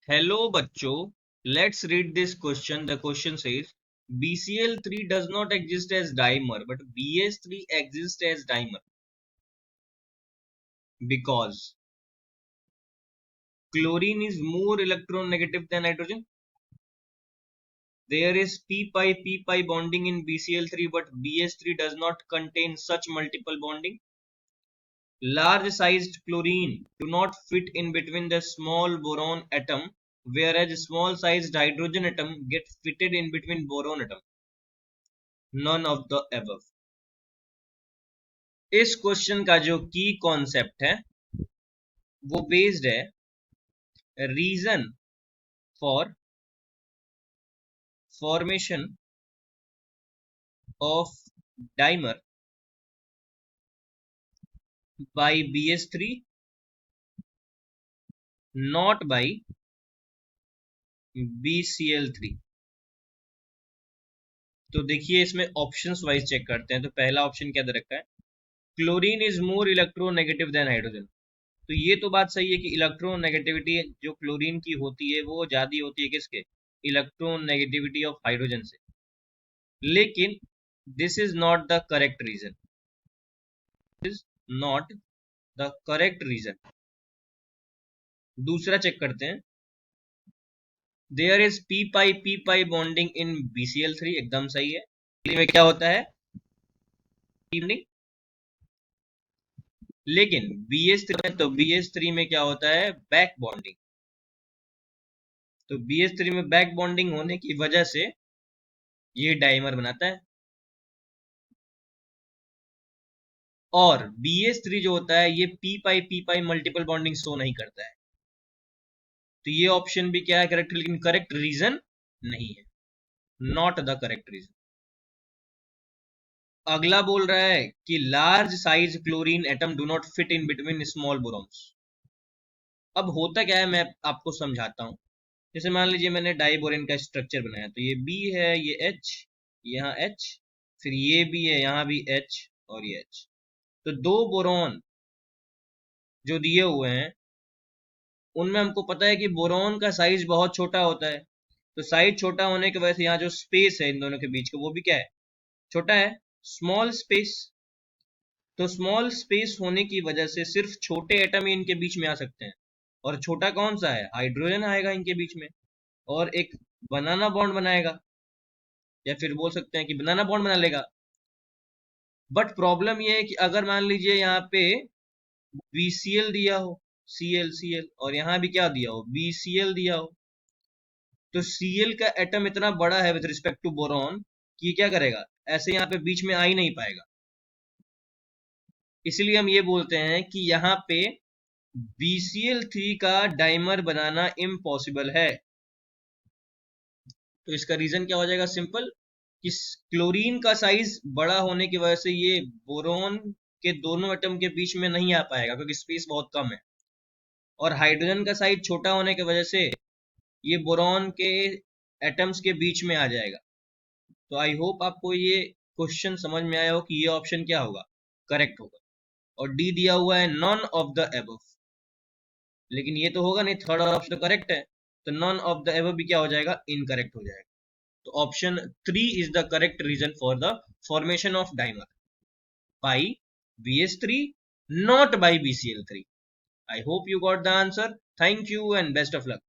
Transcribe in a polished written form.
Hello bachcho, let's read this question. The question says BCl3 does not exist as dimer but BS3 exists as dimer because chlorine is more electronegative than hydrogen. There is p-pi bonding in BCl3 but BS3 does not contain such multiple bonding. Large sized chlorine do not fit in between the small boron atom whereas small sized hydrogen atom get fitted in between boron atom. None of the above. इस question का जो की concept है वो based है reason for formation of dimer by BS3 not by BCl3। तो देखिए इसमें ऑप्शंस वाइज चेक करते हैं। तो पहला ऑप्शन क्या दे रखा है, chlorine is more electronegative than hydrogen. तो ये तो बात सही है कि इलेक्ट्रोनेगेटिविटी जो क्लोरीन की होती है वो ज्यादा होती है किसके, इलेक्ट्रोनेगेटिविटी ऑफ हाइड्रोजन से। लेकिन this is not the correct reason, is not the correct reason. दूसरा चेक करते हैं, there is p-pi bonding in BCl3, एकदम सही है। में क्या होता है, इवनिंग। लेकिन BS3 तो BS3 में क्या होता है, बैक बॉन्डिंग। तो BS3 में बैक बॉन्डिंग होने की वजह से ये डाइमर बनाता है। और BS3 जो होता है ये p-pi मल्टीपल बॉन्डिंग शो नहीं करता है। तो ये ऑप्शन भी क्या है, करेक्ट, लेकिन करेक्ट रीजन नहीं है, नॉट द करेक्ट रीजन। अगला बोल रहा है कि large size chlorine atom do not fit in between small बोरॉन्स। अब होता क्या है मैं आपको समझाता हूं। जैसे मान लीजिए मैंने डाइबोरेन का स्ट्रक्चर बनाया, तो ये B है, ये H, यहाँ H, फिर ये भी है, यहाँ भी H और ये H। तो दो बोरॉन जो दिए हुए हैं उनमें हमको पता है कि बोरॉन का साइज बहुत छोटा होता है। तो साइज छोटा होने की वजह से यहाँ जो स्पेस है इन दोनों के बीच का वो भी क्या है, छोटा है, स्मॉल स्पेस। तो स्मॉल स्पेस होने की वजह से सिर्फ छोटे एटम ही इनके बीच में आ सकते हैं। और छोटा कौन सा है, हाइड्रोजन आएगा इनके बीच में और एक बनाना बॉन्ड बनाएगा, या फिर बोल सकते हैं कि बनाना बॉन्ड बना लेगा। बट प्रॉब्लम ये है कि अगर मान लीजिए यहाँ पे BCl दिया हो, Cl और यहाँ भी क्या दिया हो, BCl दिया हो, तो Cl का एटम इतना बड़ा है विद रिस्पेक्ट टू बोरॉन कि क्या करेगा, ऐसे यहाँ पे बीच में आ ही नहीं पाएगा। इसलिए हम ये बोलते हैं कि यहाँ पे BCl3 का डाइमर बनाना इम्पॉसिबल है। तो इसका रीजन क्या हो जाएगा, सिंपल, कि क्लोरीन का साइज बड़ा होने की वजह से ये बोरॉन के दोनों एटम के बीच में नहीं आ पाएगा क्योंकि स्पेस बहुत कम है। और हाइड्रोजन का साइज छोटा होने की वजह से ये बोरॉन के एटम्स के बीच में आ जाएगा। तो आई होप आपको ये क्वेश्चन समझ में आया हो कि ये ऑप्शन क्या होगा, करेक्ट होगा। और डी दिया हुआ है नॉन ऑफ द एबव, लेकिन ये तो होगा नहीं, थर्ड ऑप्शन तो करेक्ट है। तो नॉन ऑफ द एबव भी क्या हो जाएगा, इनकरेक्ट हो जाएगा। तो option 3 is the correct reason for the formation of dimer by BS3, not by BCl3. I hope you got the answer. Thank you and best of luck.